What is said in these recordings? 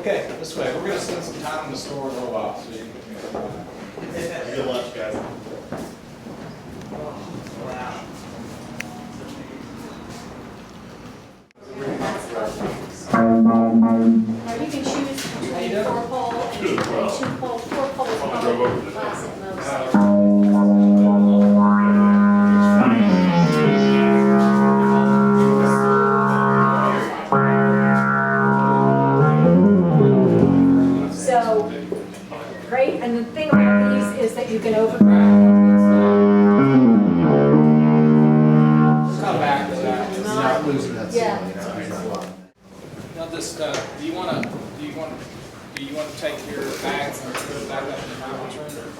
Okay, this way. We're going to spend some time in the store a little while, so you can put me on. Good lunch, guys. Wow. Or you can choose between 4-pole and 2-pole. 4-pole class at most. So, great, and the thing about these is that you can Let's come back to that. Not losing that Yeah. ceiling, Now, this do you want to take your bags and put it back up in the mountain room?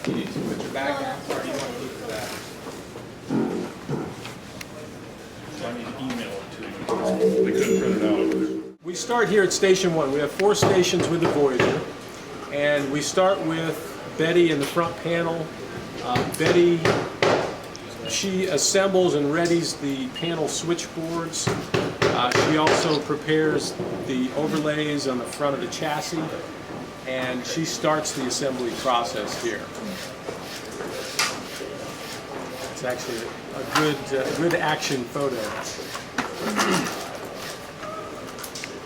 You need to put your bag down, or do you want to keep the bag? So I need to email it to you. They couldn't print it out over there. We start here at Station 1. We have 4 stations with the Voyager, and we start with Betty in the front panel. Betty, she assembles and readies the panel switchboards. She also prepares the overlays on the front of the chassis, and she starts the assembly process here. It's actually a good action photo.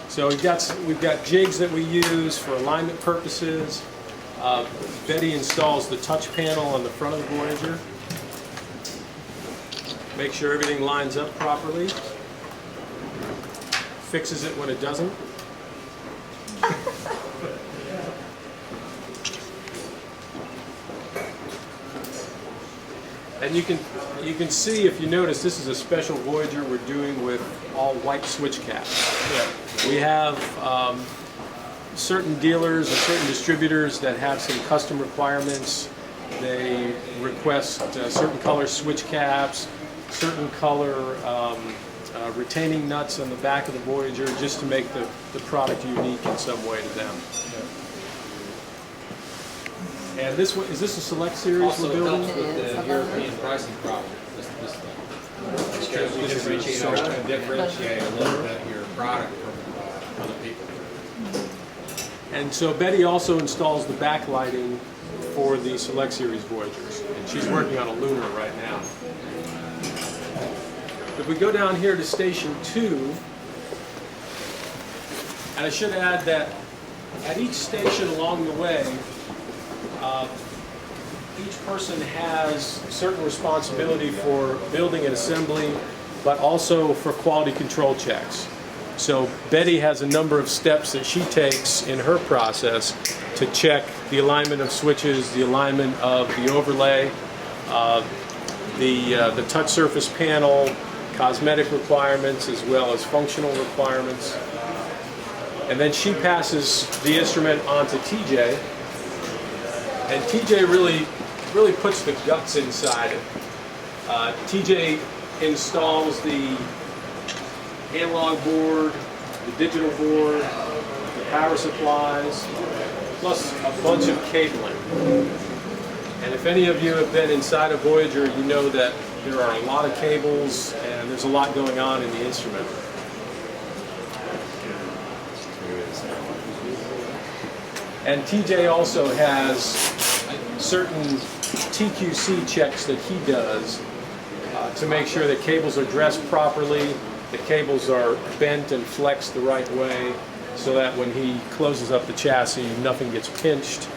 So we've got jigs that we use for alignment purposes. Betty installs the touch panel on the front of the Voyager. Make sure everything lines up properly. Fixes it when it doesn't. And you can see, if you notice, this is a special Voyager we're doing with all white switch caps. We have certain dealers and certain distributors that have some custom requirements. They request certain color switch caps, certain color retaining nuts on the back of the Voyager, just to make the product unique in some way to them. And this one, is this a select series Also, we're it building? helps with the European pricing problem. This thing. Because we differentiate a little bit your product from other people. And so Betty also installs the backlighting for the Select Series Voyagers, and she's working on a lunar right now. If we go down here to Station 2, and I should add that at each station along the way, each person has certain responsibility for building and assembling, but also for quality control checks. So Betty has a number of steps that she takes in her process to check the alignment of switches, the alignment of the overlay, the touch surface panel, cosmetic requirements, as well as functional requirements. And then she passes the instrument on to TJ, and TJ really puts the guts inside it. TJ installs the analog board, the digital board, the power supplies, plus a bunch of cabling. And if any of you have been inside a Voyager, you know that there are a lot of cables and there's a lot going on in the instrument. And TJ also has certain TQC checks that he does to make sure that cables are dressed properly, the cables are bent and flexed the right way, so that when he closes up the chassis, nothing gets pinched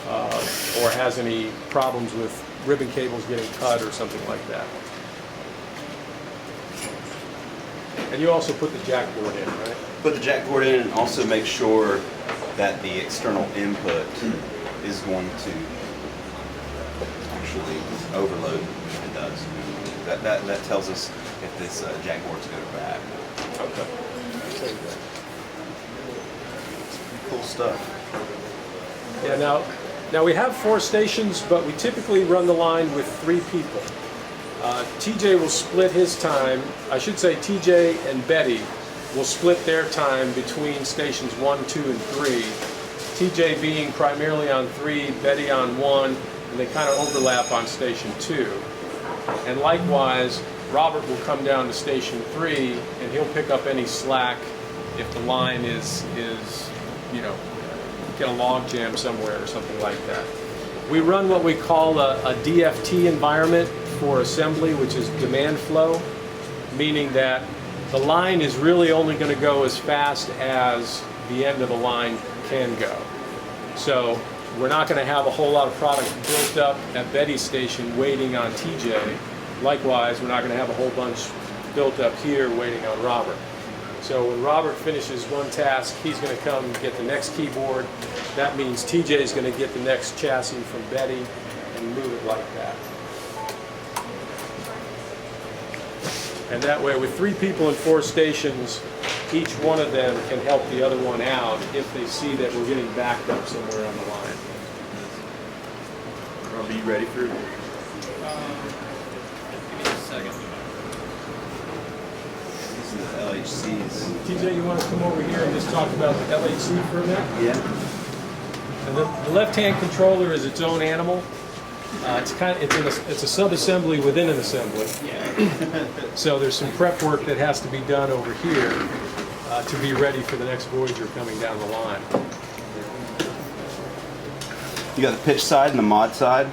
or has any problems with ribbon cables getting cut or something like that. And you also put the jack board in, right? Put the jack board in and also make sure that the external input is going to actually overload if it does. That tells us if this jack board's good or bad. Okay. Cool stuff. Yeah, now we have 4 stations, but we typically run the line with 3 people. TJ will split his time. I should say TJ and Betty will split their time between stations 1, 2, and 3. TJ being primarily on 3, Betty on 1, and they kind of overlap on station 2. And likewise, Robert will come down to station 3, and he'll pick up any slack if the line is you know, get a log jam somewhere or something like that. We run what we call a DFT environment for assembly, which is demand flow, meaning that the line is really only going to go as fast as the end of the line can go. So we're not going to have a whole lot of product built up at Betty's station waiting on TJ. Likewise, we're not going to have a whole bunch built up here waiting on Robert. So when Robert finishes one task, he's going to come get the next keyboard. That means TJ is going to get the next chassis from Betty and move it like that. And that way, with 3 people and 4 stations, each one of them can help the other one out if they see that we're getting backed up somewhere on the line. Robbie, you ready for it? Give me a second. These are the LHCs. TJ, you want to come over here and just talk about the LHC for a minute? Yeah. And the left-hand controller is its own animal. It's a sub-assembly within an assembly. So there's some prep work that has to be done over here to be ready for the next Voyager coming down the line. You got the pitch side and the mod side.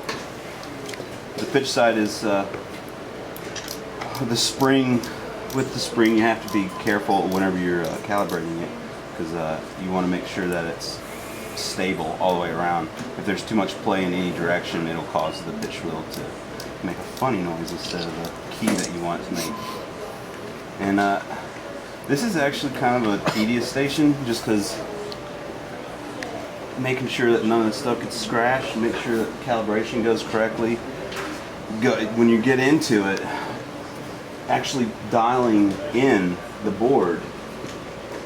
The pitch side is the spring. With the spring, you have to be careful whenever you're calibrating it, because you want to make sure that it's stable all the way around. If there's too much play in any direction, it'll cause the pitch wheel to make a funny noise instead of the key that you want it to make. And this is actually kind of a tedious station, just because making sure that none of the stuff gets scratched, make sure that the calibration goes correctly. When you get into it, actually dialing in the board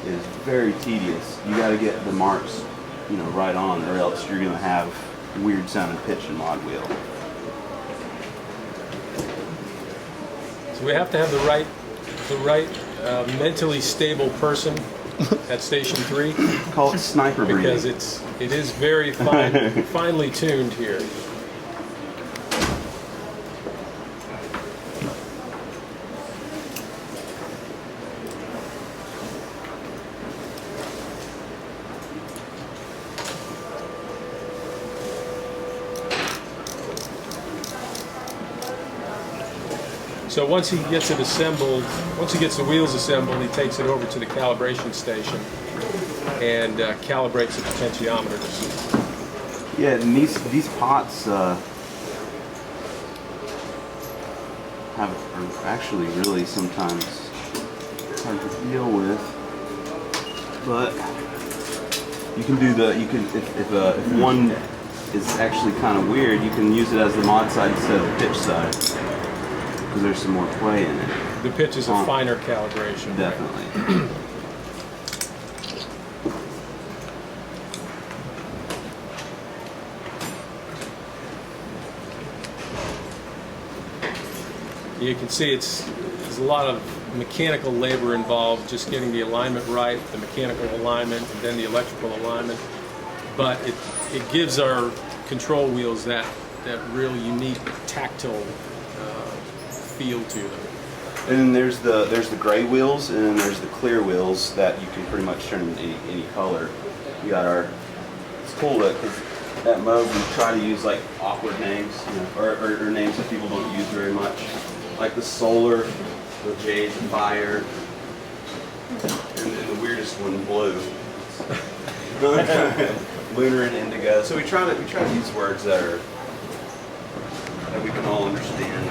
is very tedious. You got to get the marks, you know, right on, or else you're going to have weird sounding pitch and mod wheel. So we have to have the right mentally stable person at Station 3. Call it sniper breathing. Because it is very finely tuned here. So once he gets it assembled, once he gets the wheels assembled, he takes it over to the calibration station and calibrates the potentiometers. Yeah, and these pots are actually really sometimes hard to deal with, but you can do if one is actually kind of weird, you can use it as the mod side instead of the pitch side, because there's some more play in it. The pitch is a finer calibration. Definitely. You can see there's a lot of mechanical labor involved, just getting the alignment right, the mechanical alignment, and then the electrical alignment. But it gives our control wheels that real unique tactile feel to them. And then there's the gray wheels, and then there's the clear wheels that you can pretty much turn into any color. You got it's cool because at Moog we try to use like awkward names, you know, or names that people don't use very much, like the solar, the jade, the fire, and then the weirdest one, blue. Lunar and indigo. So we try to use words that we can all understand.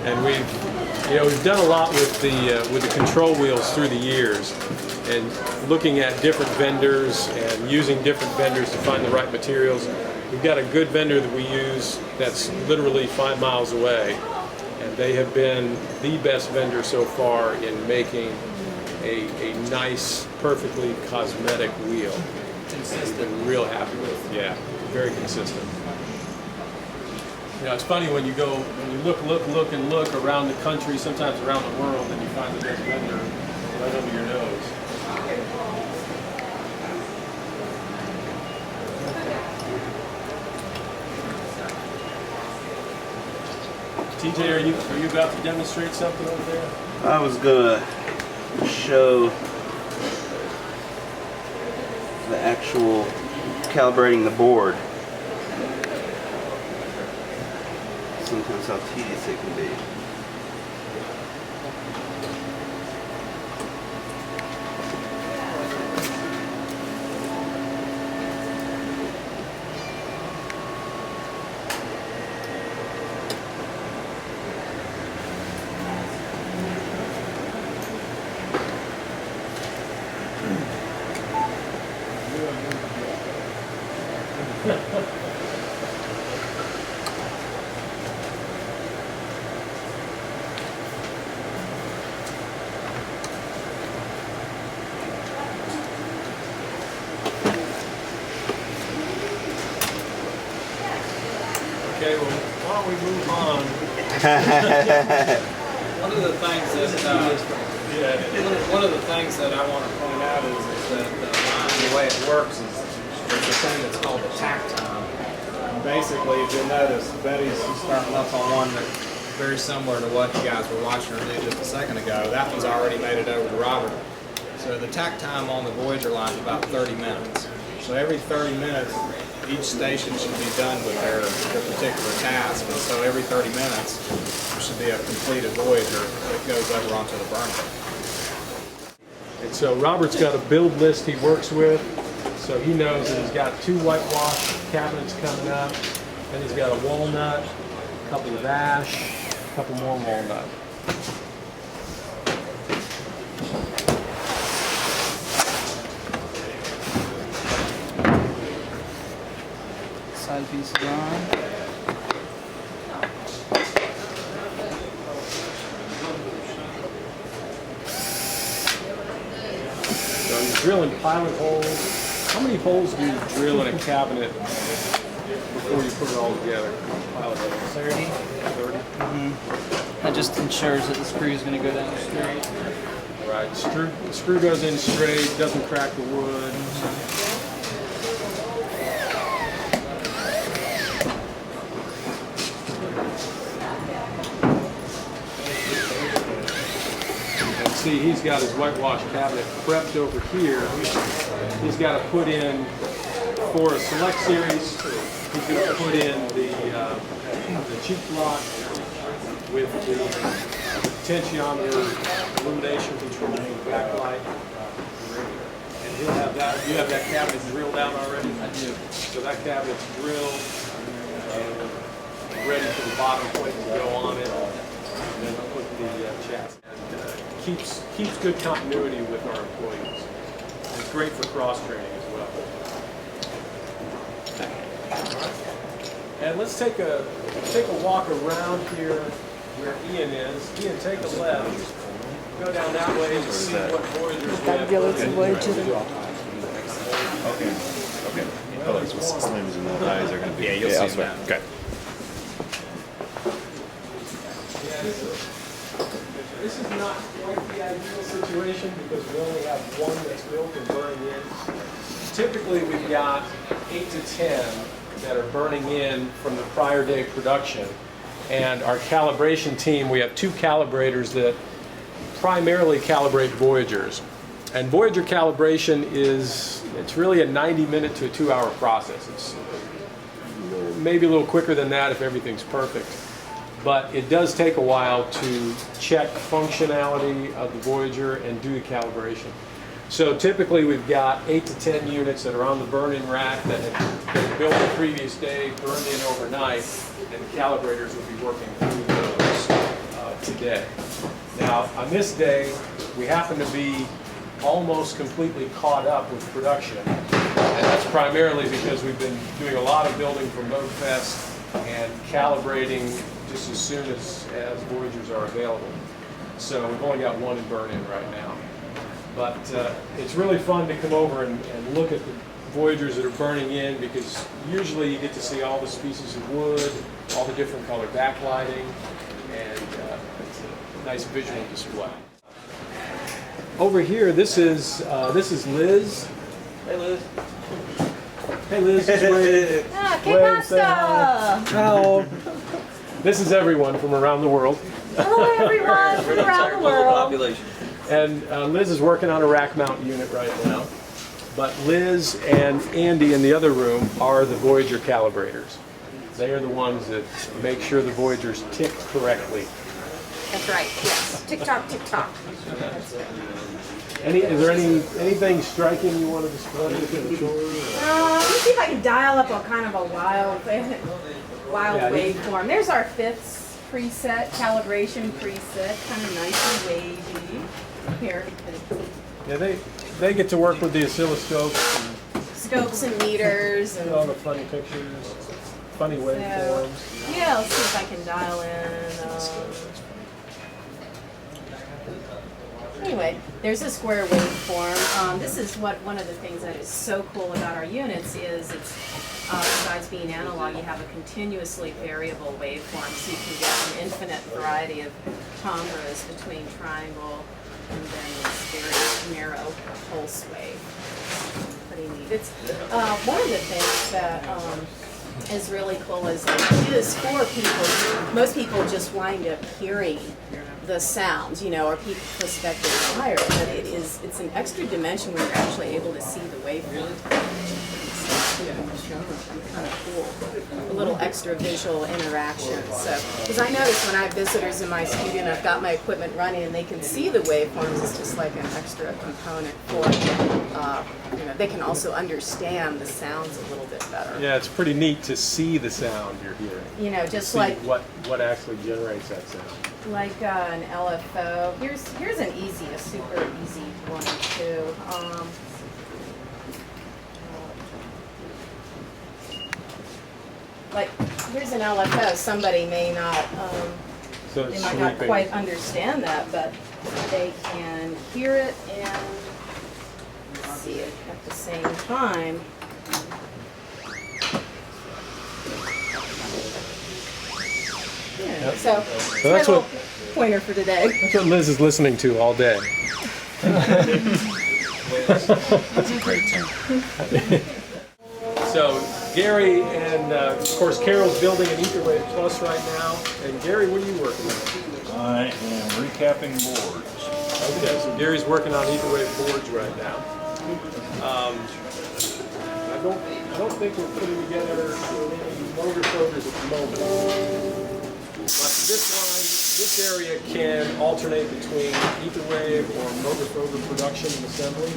And we've done a lot with the control wheels through the years, and looking at different vendors and using different vendors to find the right materials. We've got a good vendor that we use that's literally 5 miles away, and they have been the best vendor so far in making a nice, perfectly cosmetic wheel. Consistent. We've been real happy with. Yeah, very consistent. You know, it's funny when you look around the country, sometimes around the world, and you find the best vendor right under your nose. TJ, are you about to demonstrate something over there? I was gonna show the actual calibrating the board. Sometimes how tedious it can be. Okay, well, why don't we move on? One of the things that one of the things that I want to point out is that the way it works is there's a thing that's called the tack time. And basically, if you'll notice, Betty's starting up on one that's very similar to what you guys were watching her do just a second ago. That one's already made it over to Robert. So the tack time on the Voyager line is about 30 minutes. So every 30 minutes, each station should be done with their particular task, and so every 30 minutes there should be a completed Voyager that goes over onto the burner. And so Robert's got a build list he works with, so he knows that he's got 2 whitewash cabinets coming up, and he's got a walnut, a couple of ash, a couple more walnut. Side piece is on. So he's drilling pilot holes. How many holes do you drill in a cabinet before you put it all together? Pilot holes. 30. 30? That just ensures that the screw is going to go down straight. Right. Screw goes in straight, doesn't crack the wood. See, he's got his whitewash cabinet prepped over here. He's got to put in, for a select series, he's going to put in the cheek block with the potentiometer illumination control backlight. And he'll have that. You have that cabinet drilled out already? I do. So that cabinet's drilled and ready for the bottom plate to go on it. And then we'll put the chassis. Keeps good continuity with our employees. It's great for cross-training as well. And let's take a walk around here where Ian is. Ian, take a left. Go down that way and see what Voyagers we have. Okay. Colors with slims and the eyes are going to be. Yeah, you'll see that. Okay. This is not quite the ideal situation because we only have one that's built and burning in. Typically, we've got 8 to 10 that are burning in from the prior day production. And our calibration team, we have 2 calibrators that primarily calibrate Voyagers. And Voyager calibration it's really a 90-minute to a 2-hour process. It's maybe a little quicker than that if everything's perfect. But it does take a while to check functionality of the Voyager and do the calibration. So typically we've got 8 to 10 units that are on the burn-in rack that have been built the previous day, burned in overnight, and the calibrators will be working through those today. Now on this day, we happen to be almost completely caught up with production. And that's primarily because we've been doing a lot of building for Moog Fest and calibrating just as soon as Voyagers are available. So we've only got one in burn-in right now. But it's really fun to come over and look at the Voyagers that are burning in because usually you get to see all the species of wood, all the different color backlighting, and it's a nice visual display. Over here, this is Liz. Hey, Liz. Hey Liz, just wave. Ah, Wave, say hi. Hello. This is everyone from around the world. Hello, everyone from around the world. And Liz is working on a rack mount unit right now. But Liz and Andy in the other room are the Voyager calibrators. They are the ones that make sure the Voyagers tick correctly. That's right, yes. Tick-tock, tick-tock. Is there anything striking you want to display? Let me see if I can dial up a kind of a wild waveform. There's our fifth preset, calibration preset, kind of nice and wavy. Here. Yeah, they get to work with the oscilloscopes Scopes and meters and and all the funny pictures, funny waveforms. yeah, let's see if I can dial in. Anyway, there's a square waveform. This is one of the things that is so cool about our units is it's besides being analog, you have a continuously variable waveform, so you can get an infinite variety of timbres between triangle and then this very narrow pulse wave. Pretty neat. It's one of the things that is really cool is it is for people. Most people just wind up hearing the sounds, you know, or people perspective higher, but it's an extra dimension where you're actually able to see the waveform. Kind of cool. A little extra visual interaction. So, because I notice when I have visitors in my studio and I've got my equipment running and they can see the waveforms, it's just like an extra component for you know, they can also understand the sounds a little bit better. Yeah, it's pretty neat to see the sound you're hearing. You know, just see like what actually generates that sound. like an LFO. Here's an a super easy one too. Like here's an LFO. Somebody may not, So they it's might not sweeping. quite understand that, but they can hear it and see it at the same time. Yeah, Yep. so So that's that's my what- little pointer for today. That's what Liz is listening to all day. That's a great term. So Gary and of course Carol's building an Etherwave Plus right now. And Gary, what are you working on? I am recapping boards. Okay, so Gary's working on Etherwave boards right now. I don't think we're putting together any motor coders at the moment. But this area can alternate between Etherwave or motor coder production and assembly.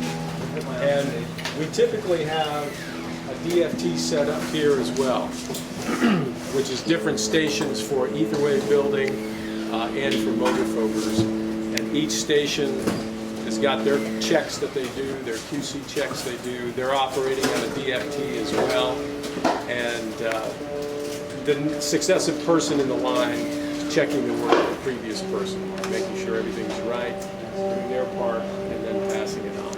And we typically have a DFT set up here as well, which is different stations for Etherwave building and for motor coders. And each station has got their checks that they do, their QC checks they do. They're operating on a DFT as well. And the successive person in the line is checking the work of the previous person, making sure everything's right, doing their part, and then passing it on.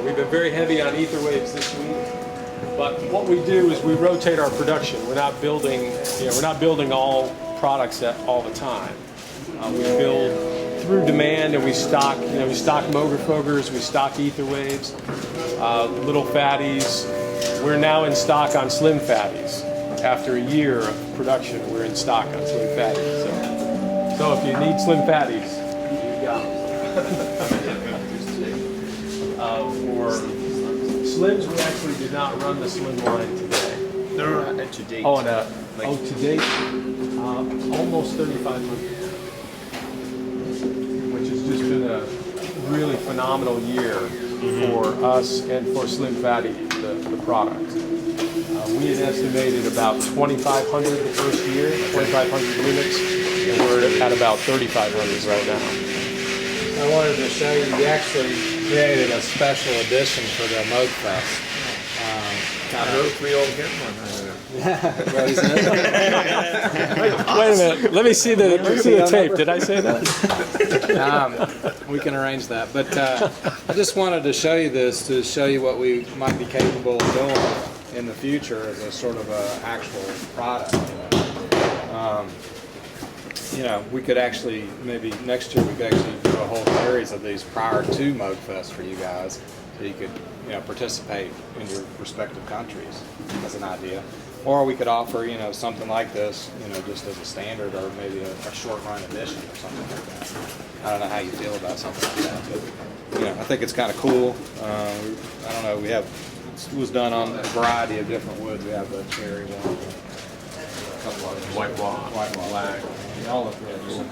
We've been very heavy on Etherwaves this week, but what we do is we rotate our production. We're not building, we're not building all products all the time. We build through demand, and we stock, we stock motor fogers, we stock Etherwaves, little fatties. We're now in stock on slim fatties. After a year of production, we're in stock on slim fatties. So if you need slim fatties, you got them. For slims, we actually did not run the slim line today. They're to date. Oh, and to date, almost 3,500. Which has just been a really phenomenal year for us and for Slim Fatty, the product. We had estimated about 2,500 the first year, 2,500 units, and we're at about 3,500 right now. I wanted to show you, we actually created a special edition for the Moog Fest. I hope we all get one. Wait a minute, let me see the tape. Did I say that? We can arrange that, but I just wanted to show you this to show you what we might be capable of doing in the future as a sort of a actual product. We could actually, maybe next year we could actually do a whole series of these prior to Moog Fest for you guys, so you could participate in your respective countries as an idea. Or we could offer, you know, something like this, you know, just as a standard, or maybe a short run edition or something like that. I don't know how you feel about something like that, but you know, I think it's kind of cool. I don't know. It was done on a variety of different woods. We have the cherry one, a couple others. White rock, black. They all look really cool.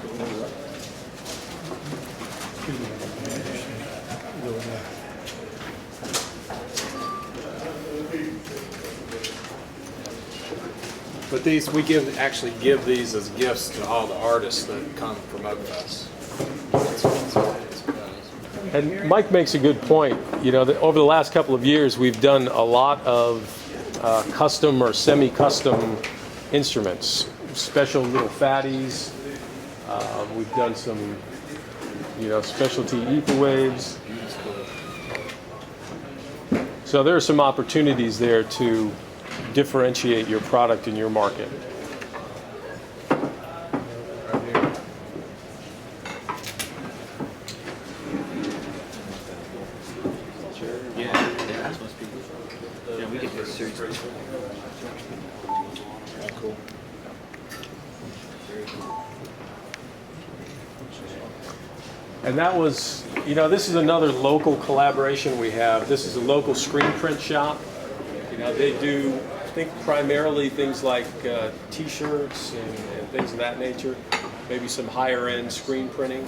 But these, we actually give these as gifts to all the artists that come from Moog Fest. And Mike makes a good point. You know, that over the last couple of years, we've done a lot of custom or semi-custom instruments, special little fatties. We've done some, you know, specialty ether waves. So there are some opportunities there to differentiate your product in your market. Yeah, we get this series. Cool. And that was, you know, this is another local collaboration we have. This is a local screen print shop. You know, they do, I think, primarily things like T-shirts and things of that nature. Maybe some higher end screen printing.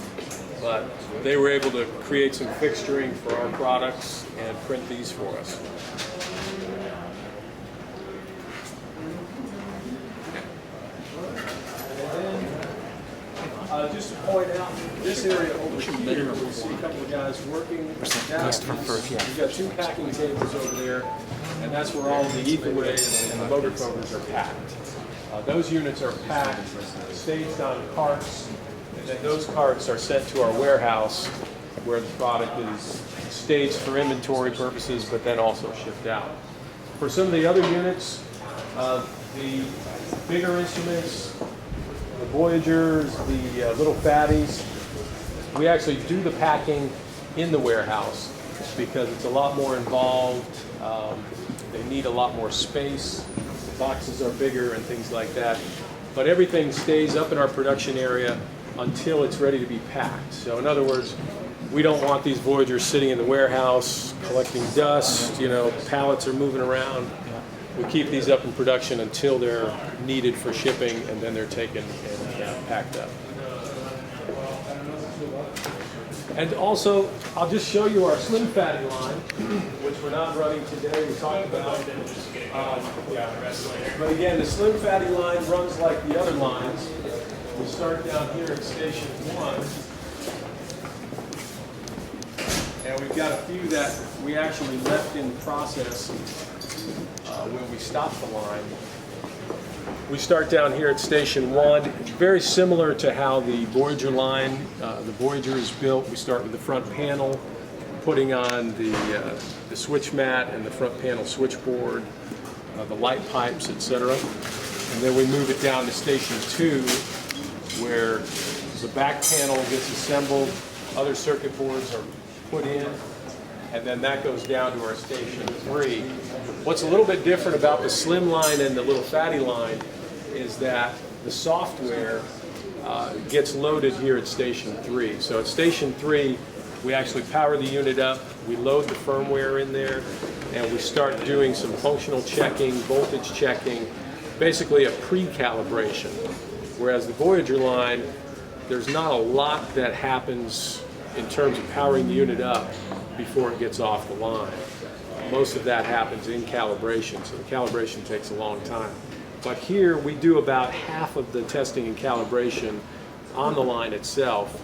But they were able to create some fixturing for our products and print these for us. Just to point out, this area over here, we see a couple of guys working. We've got 2 packing tables over there, and that's where all the ether waves and the motor covers are packed. Those units are packed, staged on carts, and then those carts are sent to our warehouse where the product is staged for inventory purposes, but then also shipped out. For some of the other units, the bigger instruments, the Voyagers, the little fatties, we actually do the packing in the warehouse because it's a lot more involved. They need a lot more space. The boxes are bigger and things like that. But everything stays up in our production area until it's ready to be packed. So in other words, we don't want these Voyagers sitting in the warehouse collecting dust, you know, pallets are moving around. We keep these up in production until they're needed for shipping, and then they're taken and packed up. And also, I'll just show you our Slim Fatty line, which we're not running today. We talked about. But again, the Slim Fatty line runs like the other lines. We start down here at station 1. And we've got a few that we actually left in process when we stopped the line. We start down here at station 1. Very similar to how the Voyager line, the Voyager is built. We start with the front panel, putting on the switch mat and the front panel switchboard, the light pipes, etc. And then we move it down to station 2, where the back panel gets assembled, other circuit boards are put in, and then that goes down to our station 3. What's a little bit different about the Slim line and the Little Fatty line is that the software gets loaded here at station 3. So at station 3, we actually power the unit up, we load the firmware in there, and we start doing some functional checking, voltage checking, basically a pre-calibration. Whereas the Voyager line, there's not a lot that happens in terms of powering the unit up before it gets off the line. Most of that happens in calibration, so the calibration takes a long time. But here we do about half of the testing and calibration on the line itself.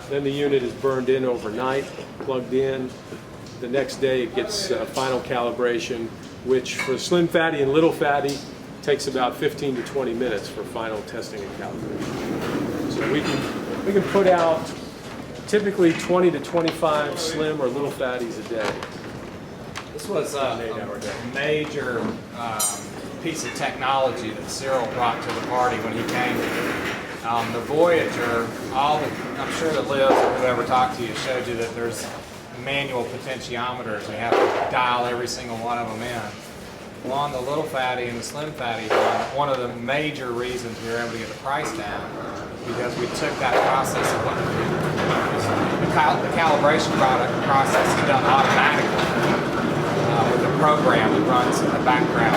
Then the unit is burned in overnight, plugged in. The next day it gets final calibration, which for Slim Fatty and Little Fatty takes about 15 to 20 minutes for final testing and calibration. So we can put out typically 20 to 25 Slim or Little Fatties a day. This was a major piece of technology that Cyril brought to the party when he came. The Voyager, I'm sure that Liz or whoever talked to you showed you that there's manual potentiometers and you have to dial every single one of them in. Well, on the little fatty and the slim fatty one of the major reasons we were able to get the price down is because we took that process of the calibration process is done automatically with a program that runs in the background.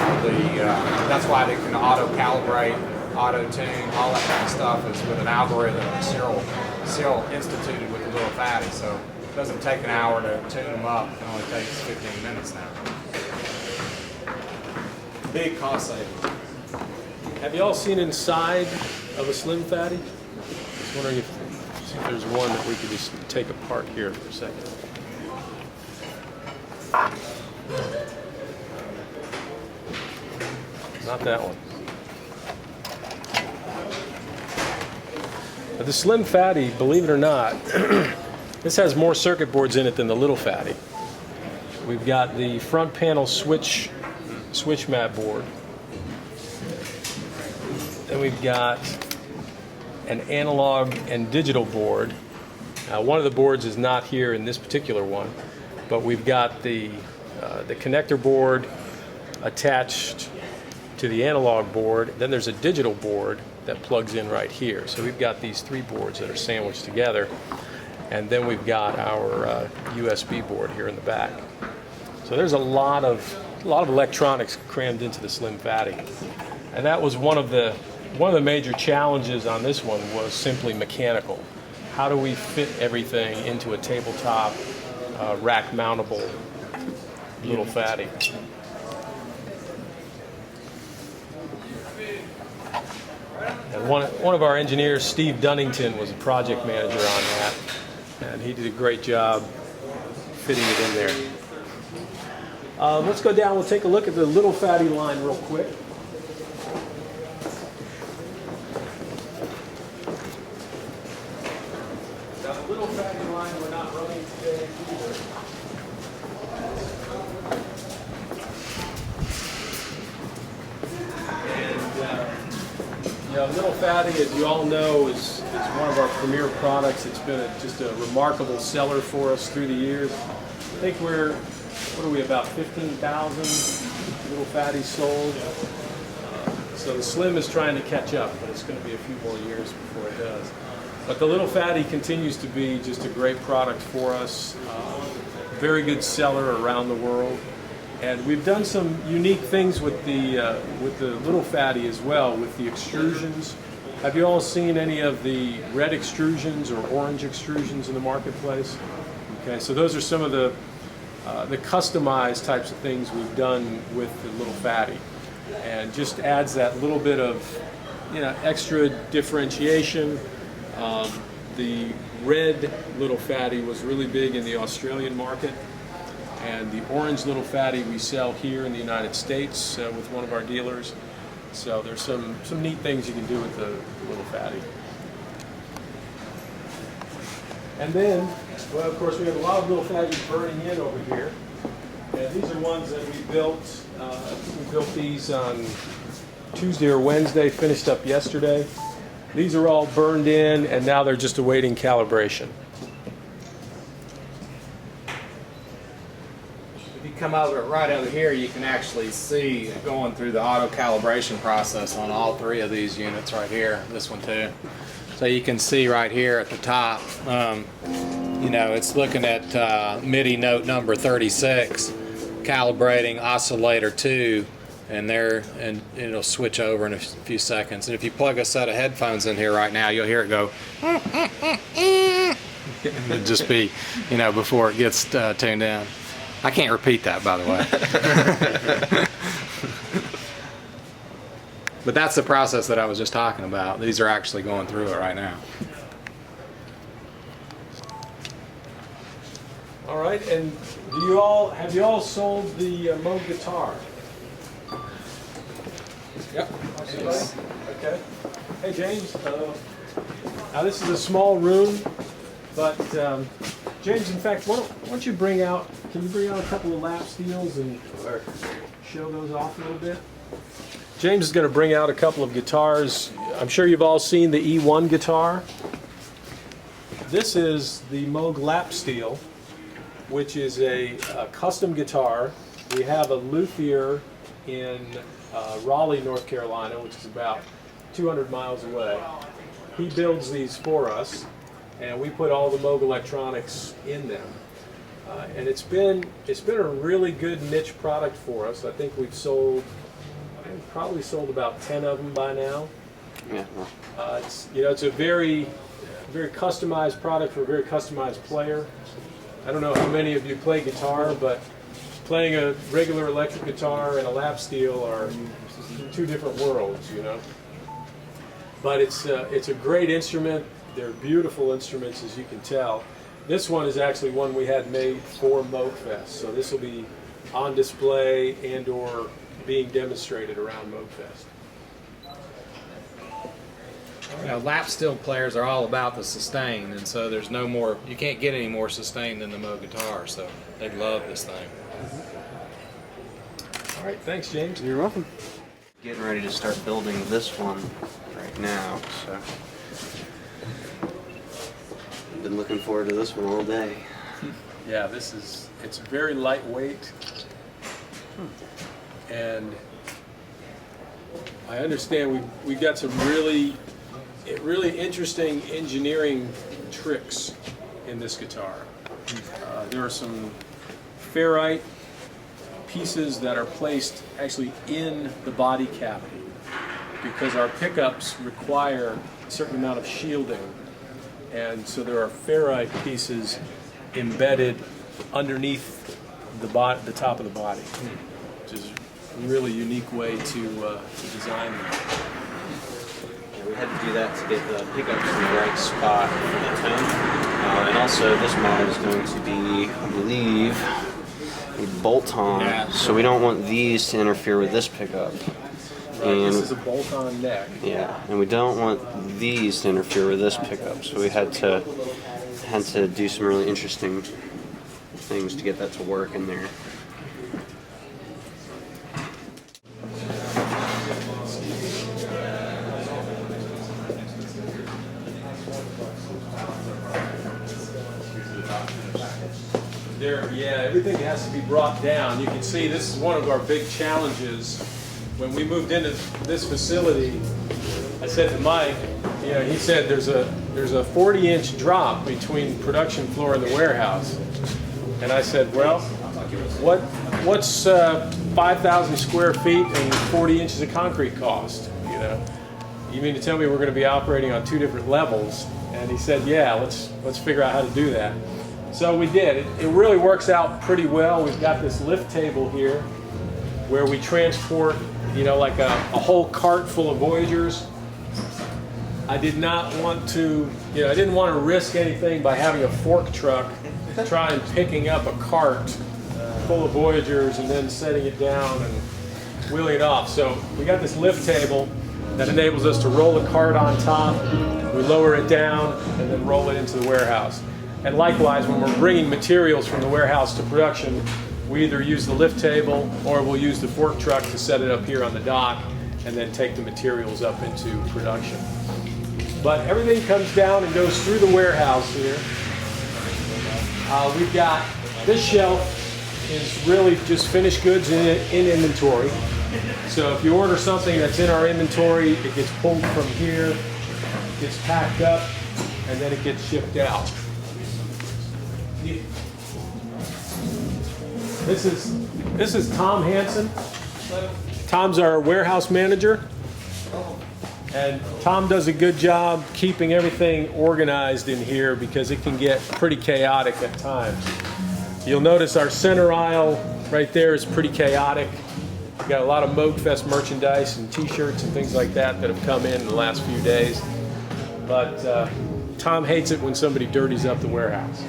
That's why they can auto-calibrate, auto-tune, all that kind of stuff is with an algorithm Cyril instituted with the little fatty. So it doesn't take an hour to tune them up. It only takes 15 minutes now. Big cost savings. Have you all seen inside of a slim fatty? Just wondering if there's one that we could just take apart here for a second. Not that one. But the slim fatty, believe it or not, this has more circuit boards in it than the little fatty. We've got the front panel switch mat board. Then we've got an analog and digital board. One of the boards is not here in this particular one, but we've got the connector board attached to the analog board. Then there's a digital board that plugs in right here. So we've got these three boards that are sandwiched together, and then we've got our USB board here in the back. So there's a lot of electronics crammed into the slim fatty, and that was one of the major challenges on this one was simply mechanical. How do we fit everything into a tabletop rack mountable little fatty? And one of our engineers, Steve Dunnington, was a project manager on that, and he did a great job fitting it in there. Let's go down. We'll take a look at the little fatty line real quick. Now the little fatty line we're not running today either. Little fatty, as you all know, is one of our premier products. It's been just a remarkable seller for us through the years. I think we're, what are we, about 15,000 little fatties sold. So the slim is trying to catch up, but it's going to be a few more years before it does. But the little fatty continues to be just a great product for us. Very good seller around the world. And we've done some unique things with the little fatty as well, with the extrusions. Have you all seen any of the red extrusions or orange extrusions in the marketplace? Okay, so those are some of the customized types of things we've done with the little fatty, and just adds that little bit of extra differentiation. The red little fatty was really big in the Australian market. And the orange little fatty we sell here in the United States with one of our dealers. So there's some neat things you can do with the little fatty. And then, well, of course, we have a lot of little fatties burning in over here. And these are ones that we built. We built these on Tuesday or Wednesday, finished up yesterday. These are all burned in, and now they're just awaiting calibration. Come over right over here, you can actually see going through the auto calibration process on all three of these units right here, this one too. So you can see right here at the top, it's looking at MIDI note number 36, calibrating oscillator 2, and it'll switch over in a few seconds. And if you plug a set of headphones in here right now, you'll hear it go. It'll just be, before it gets tuned in. I can't repeat that, by the way. But that's the process that I was just talking about. These are actually going through it right now. All right, and have you all sold the Moog guitar? Yep. Anybody? Okay. Hey, James. Now this is a small room, but James, in fact, why don't you bring out? Can you bring out a couple of lap steels and show those off a little bit? James is going to bring out a couple of guitars. I'm sure you've all seen the E1 guitar. This is the Moog lap steel. which is a custom guitar. We have a luthier in Raleigh, North Carolina, which is about 200 miles away. He builds these for us, and we put all the Moog electronics in them. And it's been a really good niche product for us. I think we've probably sold about 10 of them by now. Yeah. It's a very customized product for a very customized player. I don't know how many of you play guitar, but playing a regular electric guitar and a lap steel are two different worlds, you know. But it's a great instrument. They're beautiful instruments, as you can tell. This one is actually one we had made for Moog Fest, so this will be on display and or being demonstrated around Moog Fest. You know, lap steel players are all about the sustain, and so there's no more, you can't get any more sustain than the Moog guitar, so they love this thing. All right, thanks, James. You're welcome. Getting ready to start building this one right now, so I've been looking forward to this one all day. Yeah, it's very lightweight, and I understand we got some really interesting engineering tricks in this guitar. There are some ferrite pieces that are placed actually in the body cavity because our pickups require a certain amount of shielding, and so there are ferrite pieces embedded underneath the top of the body, which is a really unique way to design them. Yeah, we had to do that to get the pickups in the right spot for the tone. And also this mod is going to be, I believe, a bolt-on, Yeah. so we don't want these to interfere with this pickup. This is a bolt-on neck. Yeah, and we don't want these to interfere with this pickup, so we had to do some really interesting things to get that to work in there. Yeah, everything has to be brought down. You can see this is one of our big challenges. When we moved into this facility, I said to Mike, you know, he said there's a 40-inch drop between production floor and the warehouse. And I said, well, what's 5,000 square feet and 40 inches of concrete cost? You know, you mean to tell me we're going to be operating on two different levels? And he said, yeah, let's figure out how to do that. So we did. It really works out pretty well. We've got this lift table here where we transport, you know, like a whole cart full of Voyagers. I did not want to, you know, I didn't want to risk anything by having a fork truck try and picking up a cart full of Voyagers and then setting it down and wheeling it off. So we got this lift table that enables us to roll the cart on top, we lower it down, and then roll it into the warehouse. And likewise, when we're bringing materials from the warehouse to production, we either use the lift table or we'll use the fork truck to set it up here on the dock and then take the materials up into production. But everything comes down and goes through the warehouse here. We've got this shelf is really just finished goods in inventory. So if you order something that's in our inventory, it gets pulled from here, gets packed up, and then it gets shipped out. This is Tom Hansen. Tom's our warehouse manager, and Tom does a good job keeping everything organized in here because it can get pretty chaotic at times. You'll notice our center aisle right there is pretty chaotic. We've got a lot of Moog Fest merchandise and t-shirts and things like that have come in the last few days. But Tom hates it when somebody dirties up the warehouse.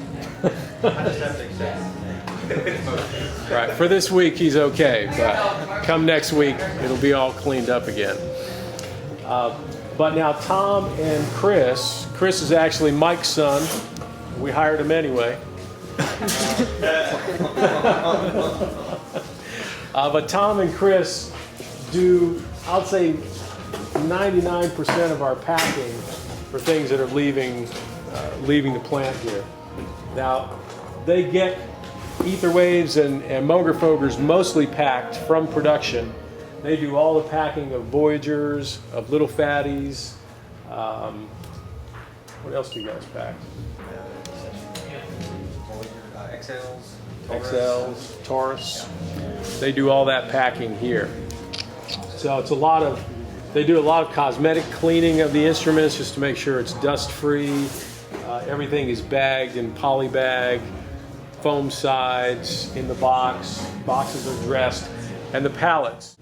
Right, for this week he's okay, but come next week it'll be all cleaned up again. But now Tom and Chris is actually Mike's son. We hired him anyway. But Tom and Chris do, I'll say 99% of our packing for things that are leaving the plant here. Now, they get Ether Waves and Moog Factory's mostly packed from production. They do all the packing of Voyagers, of Little Fatties. What else do you guys pack? XLs, Taurus. They do all that packing here. So it's a lot of, they do a lot of cosmetic cleaning of the instruments just to make sure it's dust free. Everything is bagged in poly bag, foam sides in the box. Boxes are dressed, and the pallets.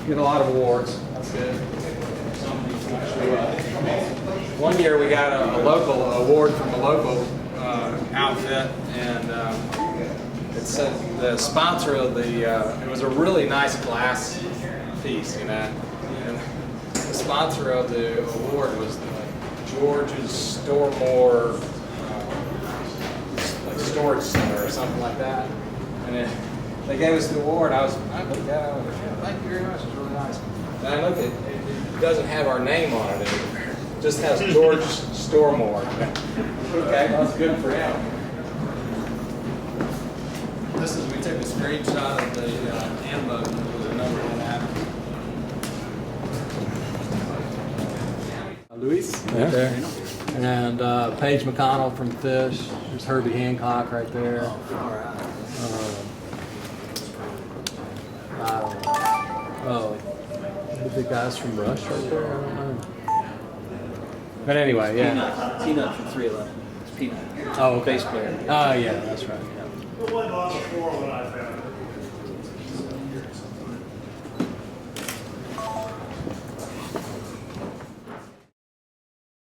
Get a lot of awards. That's good. One year we got a local award from a local outfit, and it said the sponsor of the. It was a really nice glass piece, you know. And the sponsor of the award was the George's Stormore like storage center or something like that, and it. They gave us the award. I looked at it. I was like, thank you very much. It's really nice. And I looked at it. It doesn't have our name on it anywhere. It just has George Stormore. Okay, that's good for him. This is, we took a screenshot of the handbook. It was a number one app. Luis, right there. And Paige McConnell from Fish. There's Herbie Hancock right there. Oh, the guys from Rush right there? I don't know. But anyway, yeah. Peanut from 311. It's Peanut. Oh, okay. Bass player. Oh, yeah, that's right. Yeah.